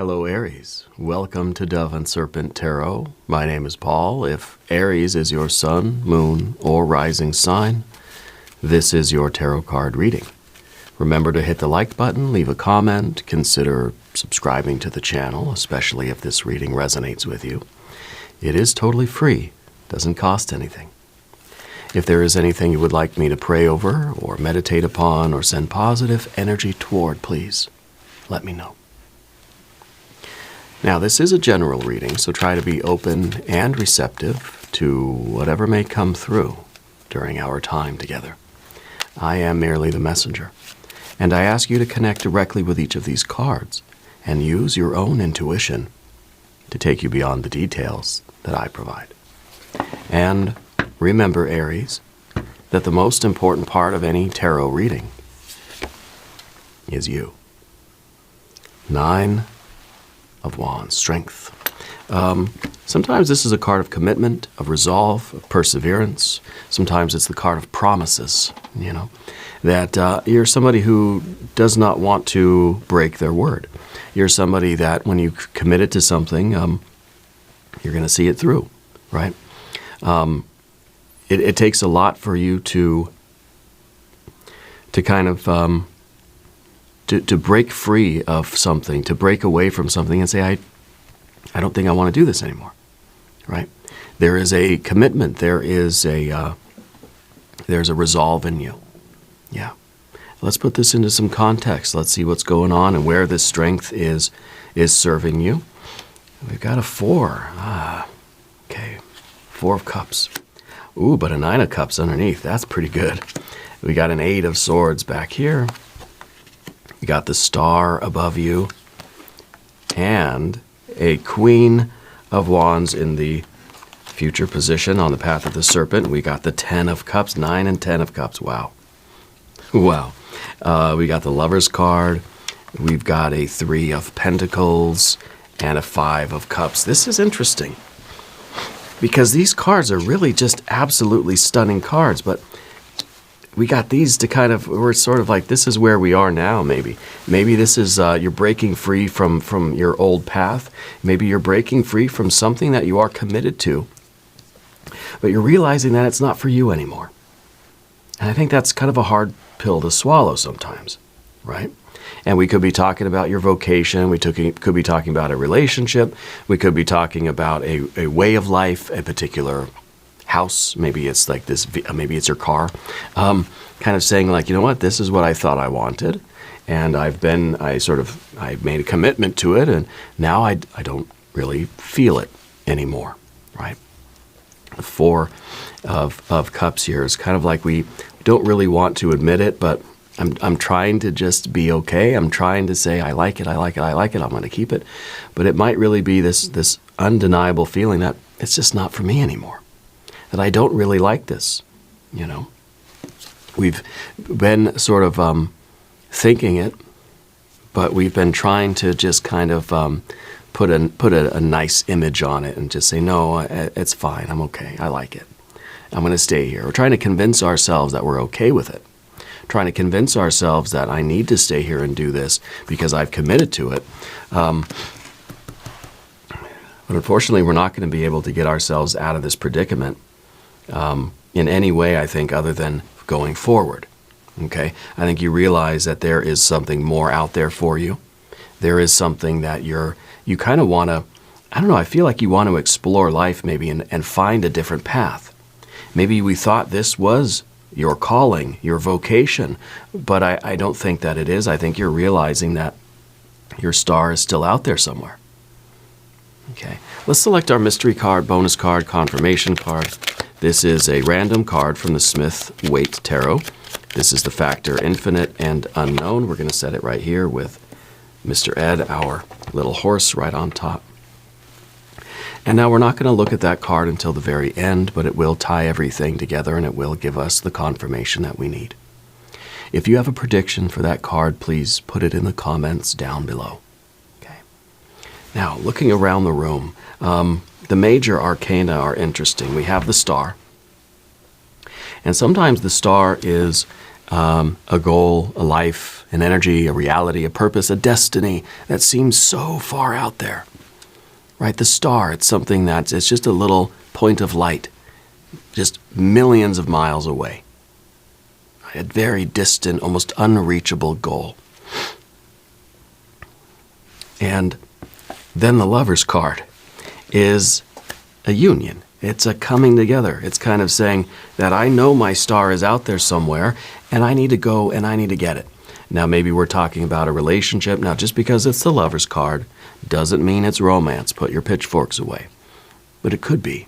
Hello Aries, welcome to Dove and Serpent Tarot. My name is Paul. If Aries is your sun, moon, or rising sign, this is your tarot card reading. Remember to hit the like button, leave a comment, consider subscribing to the channel, especially if this reading resonates with you. It is totally free, doesn't cost anything. If there is anything you would like me to pray over or meditate upon or send positive energy toward, please let me know. Now, this is a general reading, so try to be open and receptive to whatever may come through during our time together. I am merely the messenger, and I ask you to connect directly with each of these cards and use your own intuition to take you beyond the details that I provide. And remember, Aries, that the most important part of any tarot reading is you. 9 of Wands, strength. Sometimes this is a card of commitment, of resolve, of perseverance. Sometimes it's the card of promises, that you're somebody who does not want to break their word. You're somebody that when you committed to something, you're going to see it through, right? It takes a lot for you to kind of to break free of something, to break away from something and say, I don't think I want to do this anymore, right? There is a commitment. There's a resolve in you. Yeah. Let's put this into some context. Let's see what's going on and where this strength is serving you. We've got a 4. Okay. 4 of Cups. Ooh, but a 9 of Cups underneath. That's pretty good. We got an 8 of Swords back here. You got the Star above you. And a Queen of Wands in the future position on the path of the Serpent. We got the 10 of Cups, 9 and 10 of Cups. Wow. Wow. We got the Lover's card. We've got a 3 of Pentacles and a 5 of Cups. This is interesting because these cards are really just absolutely stunning cards, but we got these to kind of, we're sort of like, this is where we are now, maybe. Maybe this is, you're breaking free from your old path. Maybe you're breaking free from something that you are committed to, but you're realizing that it's not for you anymore. And I think that's kind of a hard pill to swallow sometimes, right? And we could be talking about your vocation. We could be talking about a relationship. We could be talking about a way of life, a particular house. Maybe it's like this, maybe it's your car. Kind of saying like, you know what, this is what I thought I wanted. And I made a commitment to it. And now I don't really feel it anymore, right? The 4 of Cups here is kind of like we don't really want to admit it, but I'm trying to just be okay. I'm trying to say, I like it, I like it, I like it, I'm going to keep it. But it might really be this undeniable feeling that it's just not for me anymore, that I don't really like this, We've been sort of thinking it, but we've been trying to just kind of put a nice image on it and just say, no, it's fine, I'm okay, I like it. I'm going to stay here. We're trying to convince ourselves that we're okay with it. Trying to convince ourselves that I need to stay here and do this because I've committed to it. But unfortunately, we're not going to be able to get ourselves out of this predicament in any way, I think, other than going forward. Okay? I think you realize that there is something more out there for you. There is something that you kind of want to, I don't know, I feel like you want to explore life maybe and find a different path. Maybe we thought this was your calling, your vocation, but I don't think that it is. I think you're realizing that your star is still out there somewhere. Okay, let's select our mystery card, bonus card, confirmation card. This is a random card from the Smith-Waite Tarot. This is the factor infinite and unknown. We're going to set it right here with Mr. Ed, our little horse, right on top. And now we're not going to look at that card until the very end, but it will tie everything together and it will give us the confirmation that we need. If you have a prediction for that card, please put it in the comments down below. Okay. Now, looking around the room, the major arcana are interesting. We have the Star. And sometimes the Star is a goal, a life, an energy, a reality, a purpose, a destiny that seems so far out there, right? The star, it's something it's just a little point of light, just millions of miles away. A very distant, almost unreachable goal. And then the Lover's card is a union. It's a coming together. It's kind of saying that I know my star is out there somewhere, and I need to go and I need to get it. Now, maybe we're talking about a relationship. Now, just because it's the Lover's card doesn't mean it's romance. Put your pitchforks away. But it could be.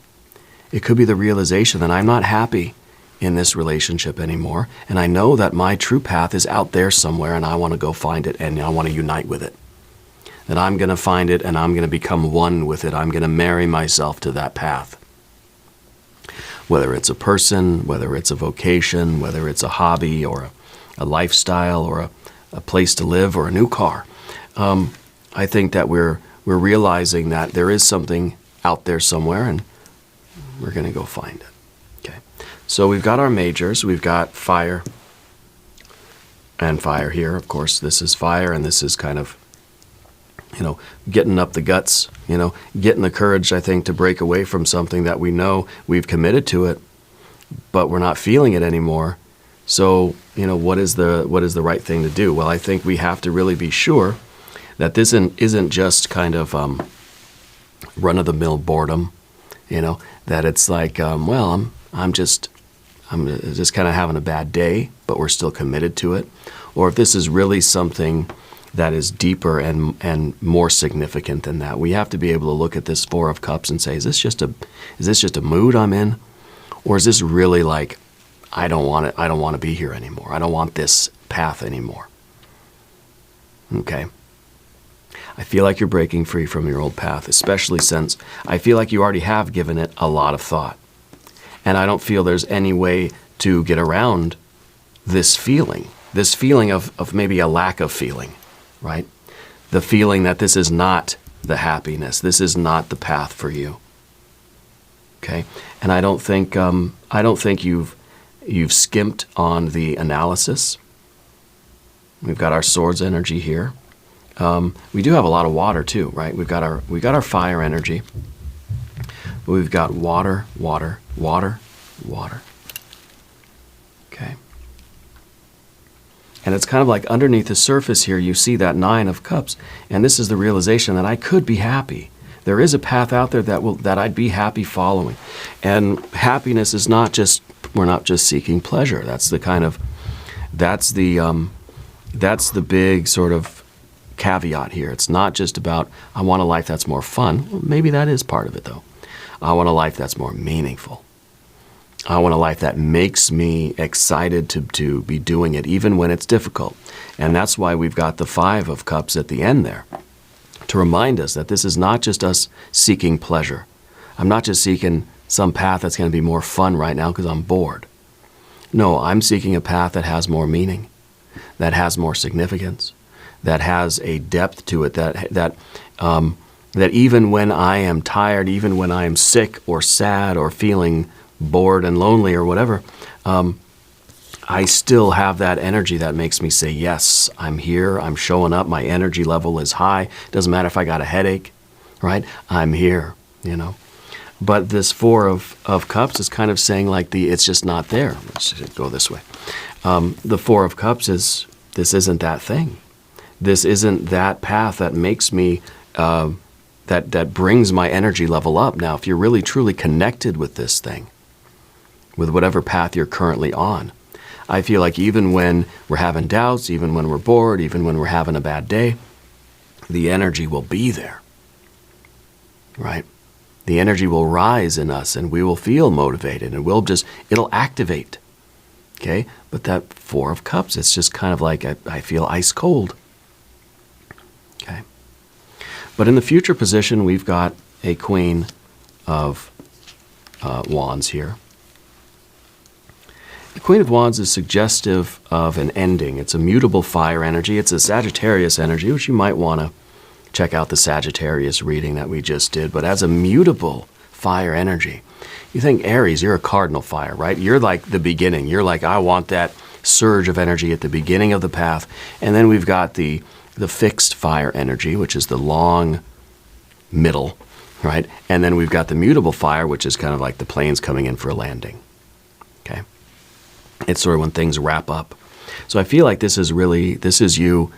It could be the realization that I'm not happy in this relationship anymore, and I know that my true path is out there somewhere, and I want to go find it, and I want to unite with it. That I'm going to find it, and I'm going to become one with it. I'm going to marry myself to that path. Whether it's a person, whether it's a vocation, whether it's a hobby or a lifestyle or a place to live or a new car. I think that we're realizing that there is something out there somewhere, and we're going to go find it. Okay. So we've got our majors. We've got fire and fire here. Of course, this is fire, and this is kind of, getting up the guts, getting the courage, I think, to break away from something that we know we've committed to it, but we're not feeling it anymore. So, what is the right thing to do? Well, I think we have to really be sure that this isn't just kind of run-of-the-mill boredom, that it's like, I'm just kind of having a bad day, but we're still committed to it. Or if this is really something that is deeper and more significant than that, we have to be able to look at this Four of Cups and say, is this just a mood I'm in? Or is this really like, I don't want to be here anymore. I don't want this path anymore. Okay. I feel like you're breaking free from your old path, especially since I feel like you already have given it a lot of thought. And I don't feel there's any way to get around this feeling of maybe a lack of feeling, right? The feeling that this is not the happiness. This is not the path for you. Okay? And I don't think you've skimped on the analysis. We've got our swords energy here. We do have a lot of water too, right? We've got our fire energy. But we've got water, water, water, water. Okay. And it's kind of like underneath the surface here, you see that Nine of Cups. And this is the realization that I could be happy. There is a path out there that I'd be happy following. And happiness is we're not just seeking pleasure. That's the big sort of caveat here. It's not just about, I want a life that's more fun. Well, maybe that is part of it, though. I want a life that's more meaningful. I want a life that makes me excited to be doing it, even when it's difficult. And that's why we've got the Five of Cups at the end there, to remind us that this is not just us seeking pleasure. I'm not just seeking some path that's going to be more fun right now because I'm bored. No, I'm seeking a path that has more meaning, that has more significance, that has a depth to it, that even when I am tired, even when I am sick or sad or feeling bored and lonely or whatever, I still have that energy that makes me say, yes, I'm here, I'm showing up, my energy level is high. Doesn't matter if I got a headache, right? I'm here, But this Four of Cups is kind of saying like it's just not there. Let's just go this way. The Four of Cups this isn't that thing. This isn't that path that makes me, that brings my energy level up. Now, if you're really truly connected with this thing, with whatever path you're currently on, I feel like even when we're having doubts, even when we're bored, even when we're having a bad day, the energy will be there, right? The energy will rise in us and we will feel motivated and it'll activate, okay? But that Four of Cups, it's just kind of like I feel ice cold, okay? But in the future position, we've got a Queen of Wands here. The Queen of Wands is suggestive of an ending. It's a mutable fire energy. It's a Sagittarius energy, which you might want to check out the Sagittarius reading that we just did. But as a mutable fire energy, you think Aries, you're a cardinal fire, right? You're like the beginning. You're like, I want that surge of energy at the beginning of the path. And then we've got the fixed fire energy, which is the long middle, right? And then we've got the mutable fire, which is kind of like the planes coming in for a landing. Okay? It's sort of when things wrap up. So I feel like this is you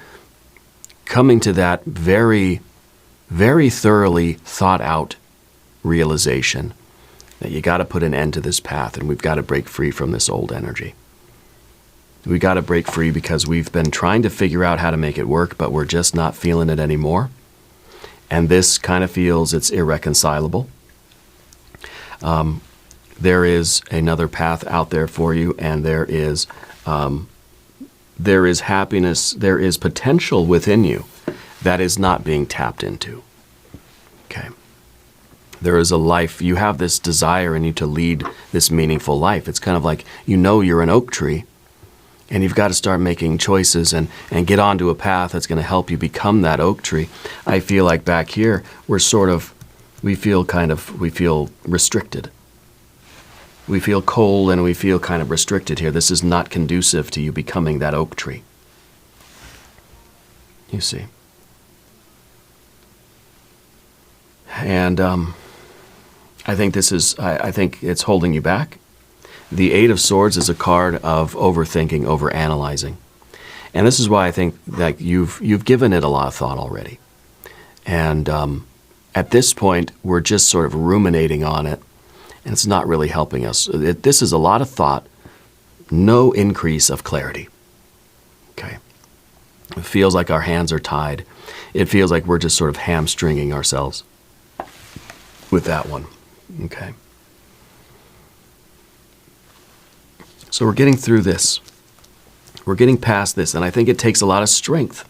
coming to that very, very thoroughly thought out realization that you got to put an end to this path, and we've got to break free from this old energy. We got to break free because we've been trying to figure out how to make it work, but we're just not feeling it anymore. And this kind of feels it's irreconcilable. There is another path out there for you, and there is happiness, there is potential within you that is not being tapped into. Okay. There is a life, you have this desire in you to lead this meaningful life. It's kind of like, you're an oak tree, and you've got to start making choices and get onto a path that's going to help you become that oak tree. I feel like back here, we feel restricted. We feel cold and we feel kind of restricted here. This is not conducive to you becoming that oak tree. You see. And I think I think it's holding you back. The Eight of Swords is a card of overthinking, overanalyzing. And this is why I think that you've given it a lot of thought already. And at this point, we're just sort of ruminating on it, and it's not really helping us. This is a lot of thought, no increase of clarity. Okay. It feels like our hands are tied. It feels like we're just sort of hamstringing ourselves with that one. Okay. So we're getting through this. We're getting past this, and I think it takes a lot of strength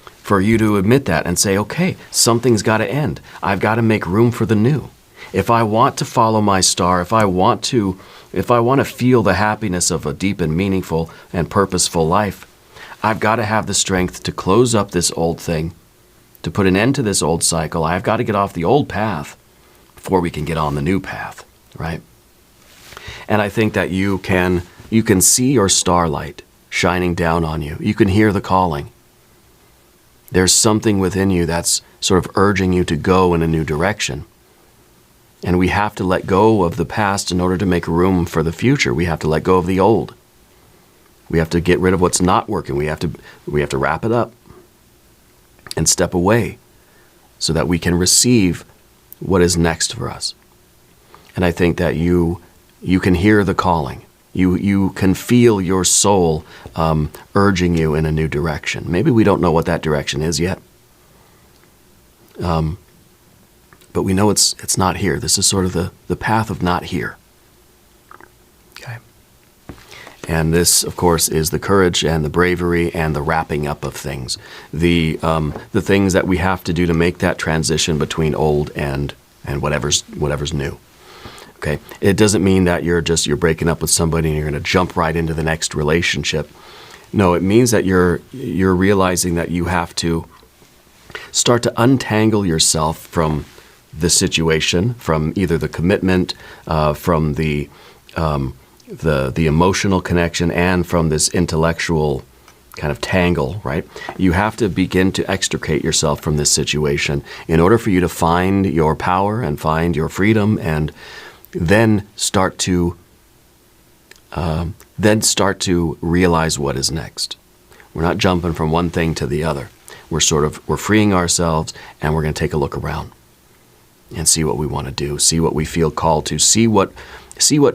for you to admit that and say, okay, something's got to end. I've got to make room for the new. If I want to follow my star, if I want to feel the happiness of a deep and meaningful and purposeful life, I've got to have the strength to close up this old thing, to put an end to this old cycle. I've got to get off the old path before we can get on the new path, right? And I think that you can see your starlight shining down on you. You can hear the calling. There's something within you that's sort of urging you to go in a new direction. And we have to let go of the past in order to make room for the future. We have to let go of the old. We have to get rid of what's not working. We have to wrap it up and step away so that we can receive what is next for us. And I think that you can hear the calling. You can feel your soul urging you in a new direction. Maybe we don't know what that direction is yet. But we know it's not here. This is sort of the path of not here. Okay. And this, of course, is the courage and the bravery and the wrapping up of things. The things that we have to do to make that transition between old and whatever's new. Okay. It doesn't mean that you're breaking up with somebody and you're going to jump right into the next relationship. No, it means that you're realizing that you have to start to untangle yourself from the situation, from either the commitment, from the emotional connection, and from this intellectual kind of tangle, right? You have to begin to extricate yourself from this situation in order for you to find your power and find your freedom, and then start to realize what is next. We're not jumping from one thing to the other. We're freeing ourselves, and we're going to take a look around and see what we want to do, see what we feel called to, see what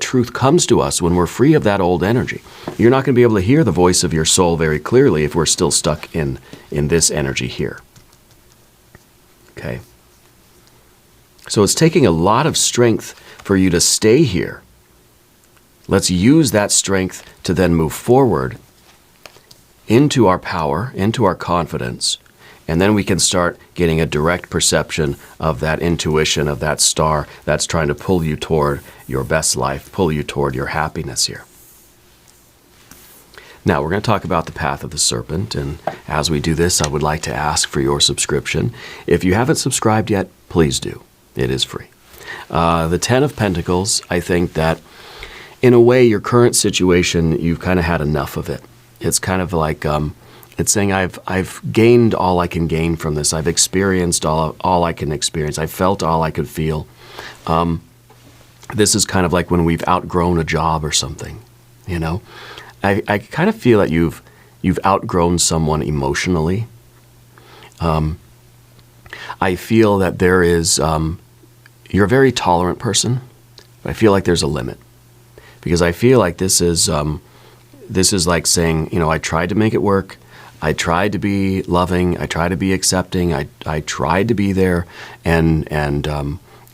truth comes to us when we're free of that old energy. You're not going to be able to hear the voice of your soul very clearly if we're still stuck in this energy here. Okay? So it's taking a lot of strength for you to stay here. Let's use that strength to then move forward into our power, into our confidence, and then we can start getting a direct perception of that intuition, of that star that's trying to pull you toward your best life, pull you toward your happiness here. Now, we're going to talk about the path of the serpent, and as we do this, I would like to ask for your subscription. If you haven't subscribed yet, please do. It is free. The Ten of Pentacles, I think that in a way, your current situation, you've kind of had enough of it. It's kind of like, it's saying, I've gained all I can gain from this. I've experienced all I can experience. I've felt all I could feel. This is kind of like when we've outgrown a job or something, you know? I kind of feel that you've outgrown someone emotionally. I feel that there is, you're a very tolerant person, but I feel like there's a limit. Because I feel like this is like saying, you know, I tried to make it work. I tried to be loving. I tried to be accepting. I tried to be there and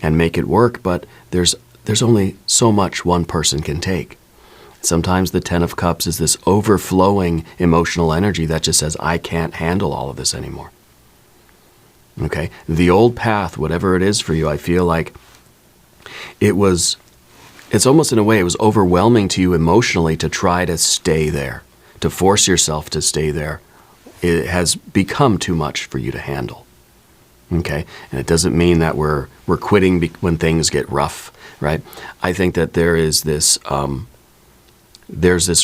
make it work. But there's only so much one person can take. Sometimes the Ten of Cups is this overflowing emotional energy that just says, I can't handle all of this anymore. Okay? The old path, whatever it is for you, I feel like it's almost in a way, it was overwhelming to you emotionally to try to stay there, to force yourself to stay there. It has become too much for you to handle. Okay? And it doesn't mean that we're quitting when things get rough, right? I think that there's this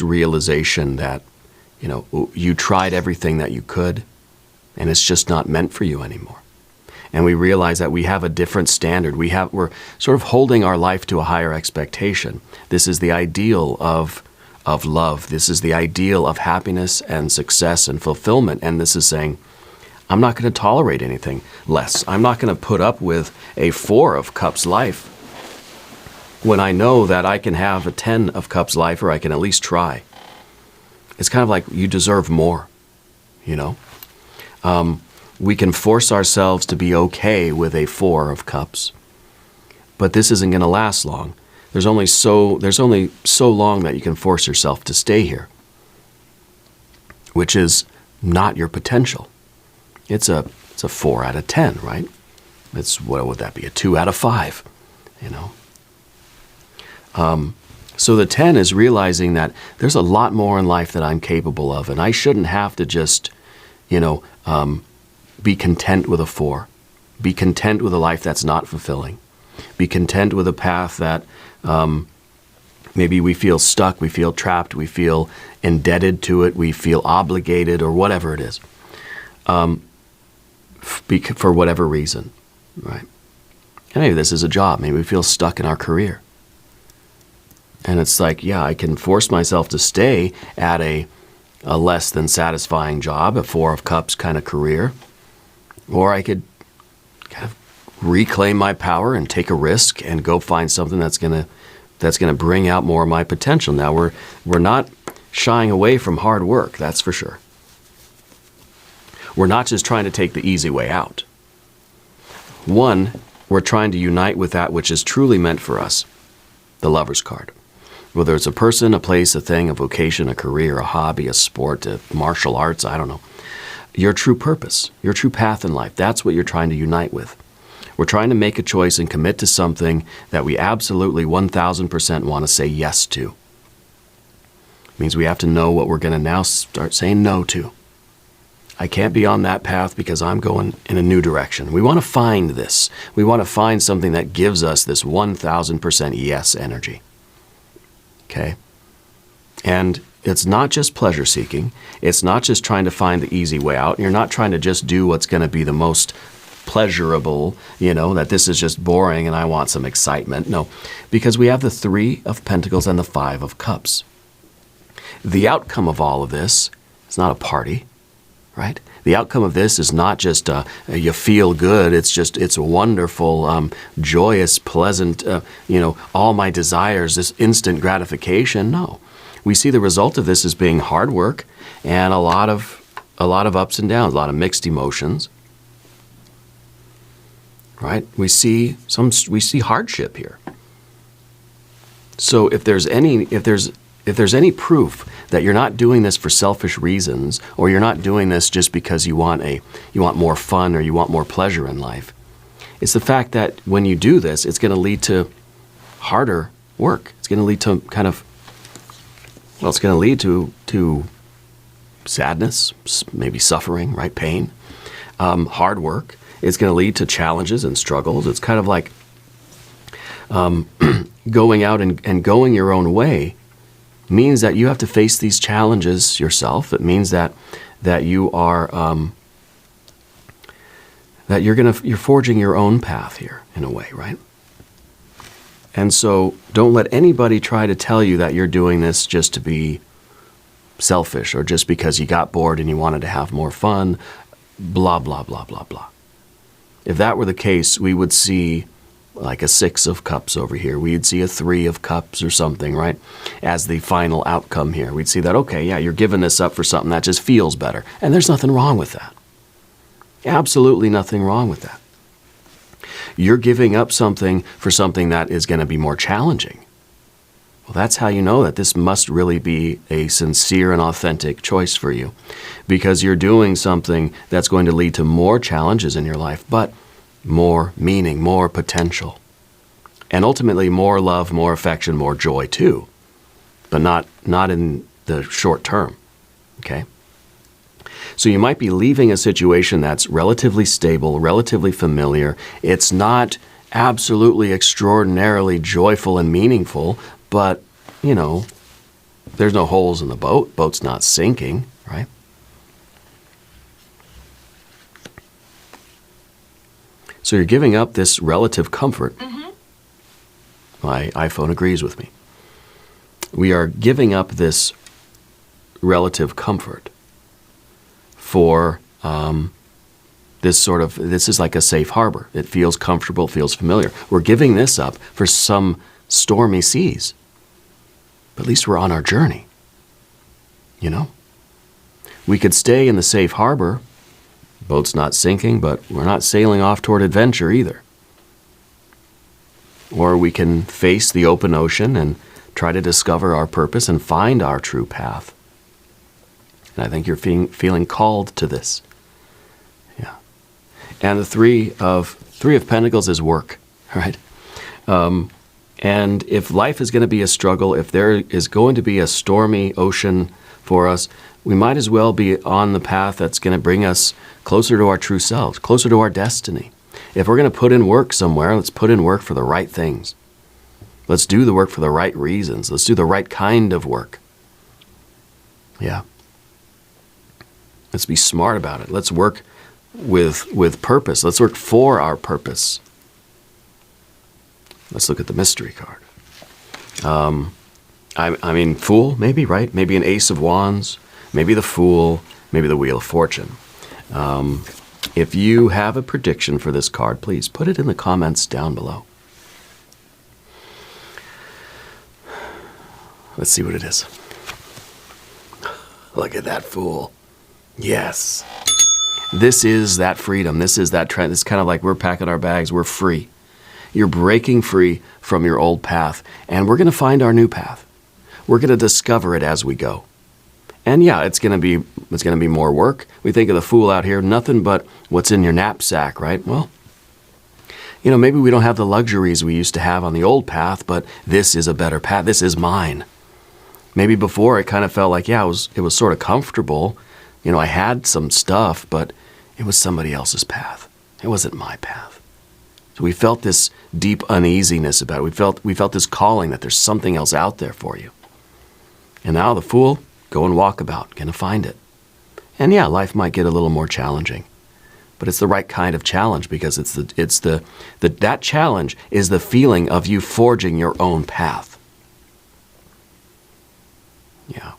realization that, you know, you tried everything that you could, and it's just not meant for you anymore. And we realize that we have a different standard. We're sort of holding our life to a higher expectation. This is the ideal of love. This is the ideal of happiness and success and fulfillment. And this is saying, I'm not going to tolerate anything less. I'm not going to put up with a 4 of Cups life when I know that I can have a 10 of Cups life, or I can at least try. It's kind of like you deserve more, you know? We can force ourselves to be okay with a 4 of Cups, but this isn't going to last long. There's only so long that you can force yourself to stay here, which is not your potential. It's a 4 out of 10, right? What would that be? A 2 out of 5, you know? So the 10 is realizing that there's a lot more in life that I'm capable of, and I shouldn't have to just, you know, be content with a 4. Be content with a life that's not fulfilling. Be content with a path that maybe we feel stuck, we feel trapped, we feel indebted to it, we feel obligated, or whatever it is, for whatever reason, right? And maybe this is a job. Maybe we feel stuck in our career. And it's like, yeah, I can force myself to stay at a less than satisfying job, a 4 of Cups kind of career, or I could kind of reclaim my power and take a risk and go find something that's gonna bring out more of my potential. Now we're not shying away from hard work, that's for sure. We're not just trying to take the easy way out. One, we're trying to unite with that which is truly meant for us, the Lover's card. Whether it's a person, a place, a thing, a vocation, a career, a hobby, a sport, a martial arts, I don't know. Your true purpose, your true path in life, that's what you're trying to unite with. We're trying to make a choice and commit to something that we absolutely 1,000% want to say yes to. It means we have to know what we're going to now start saying no to. I can't be on that path because I'm going in a new direction. We want to find this. We want to find something that gives us this 1,000% yes energy. Okay? And it's not just pleasure seeking. It's not just trying to find the easy way out. You're not trying to just do what's going to be the most pleasurable, you know, that this is just boring and I want some excitement. No, because we have the 3 of Pentacles and the 5 of Cups. The outcome of all of this is not a party, right? The outcome of this is not just you feel good. It's a wonderful, joyous, pleasant, you know, all my desires, this instant gratification. No, we see the result of this as being hard work and a lot of ups and downs, a lot of mixed emotions. Right? We see hardship here. So if there's any proof that you're not doing this for selfish reasons, or you're not doing this just because you want more fun or you want more pleasure in life, it's the fact that when you do this, it's going to lead to harder work. It's going to lead to it's going to lead to sadness, maybe suffering, right? Pain, hard work. It's going to lead to challenges and struggles. It's kind of like Going out and going your own way means that you have to face these challenges yourself. It means that you are that you're forging your own path here in a way, right? And so don't let anybody try to tell you that you're doing this just to be selfish or just because you got bored and you wanted to have more fun, blah, blah, blah, blah, blah. If that were the case, we would see like a 6 of cups over here. We'd see a 3 of cups or something, right? As the final outcome here. We'd see that, okay, yeah, you're giving this up for something that just feels better. And there's nothing wrong with that. Absolutely nothing wrong with that. You're giving up something for something that is going to be more challenging. Well, that's how you know that this must really be a sincere and authentic choice for you, because you're doing something that's going to lead to more challenges in your life, but more meaning, more potential, and ultimately more love, more affection, more joy too, but not in the short term, okay? So you might be leaving a situation that's relatively stable, relatively familiar. It's not absolutely extraordinarily joyful and meaningful, but, you know, there's no holes in the boat. Boat's not sinking, right? So you're giving up this relative comfort. My iPhone agrees with me. We are giving up this relative comfort for this is like a safe harbor. It feels comfortable, feels familiar. We're giving this up for some stormy seas. But at least we're on our journey, you know? We could stay in the safe harbor. Boat's not sinking, but we're not sailing off toward adventure either. Or we can face the open ocean and try to discover our purpose and find our true path. And I think you're feeling called to this. Yeah. And the three of Pentacles is work, right? And if life is going to be a struggle, if there is going to be a stormy ocean for us, we might as well be on the path that's going to bring us closer to our true selves, closer to our destiny. If we're going to put in work somewhere, let's put in work for the right things. Let's do the work for the right reasons. Let's do the right kind of work. Yeah. Let's be smart about it. Let's work with purpose. Let's work for our purpose. Let's look at the mystery card. I mean, Fool, maybe, right? Maybe an Ace of Wands, maybe the Fool, maybe the Wheel of Fortune. If you have a prediction for this card, please put it in the comments down below. Let's see what it is. Look at that Fool. Yes. This is that freedom. This is that trend. It's kind of like we're packing our bags. We're free. You're breaking free from your old path, and we're going to find our new path. We're going to discover it as we go. And yeah, it's going to be more work. We think of the Fool out here, nothing but what's in your knapsack, right? Well, you know, maybe we don't have the luxuries we used to have on the old path, but this is a better path. This is mine. Maybe before it kind of felt like, yeah, it was sort of comfortable. You know, I had some stuff, but it was somebody else's path. It wasn't my path. So we felt this deep uneasiness about it. We felt this calling that there's something else out there for you. And now the Fool, go and walk about, gonna find it. And yeah, life might get a little more challenging, but it's the right kind of challenge, because that challenge is the feeling of you forging your own path. Yeah.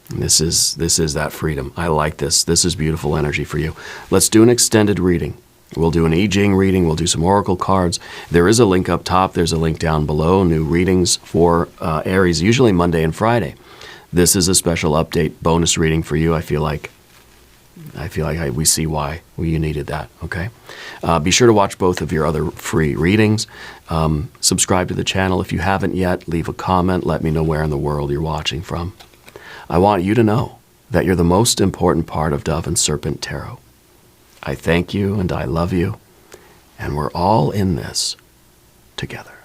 And this is that freedom. I like this. This is beautiful energy for you. Let's do an extended reading. We'll do an Jing reading. We'll do some oracle cards. There is a link up top. There's a link down below. New readings for Aries, usually Monday and Friday. This is a special update bonus reading for you. I feel like we see why you needed that, okay? Be sure to watch both of your other free readings. Subscribe to the channel if you haven't yet. Leave a comment. Let me know where in the world you're watching from. I want you to know that you're the most important part of Dove and Serpent Tarot. I thank you and I love you, and we're all in this together.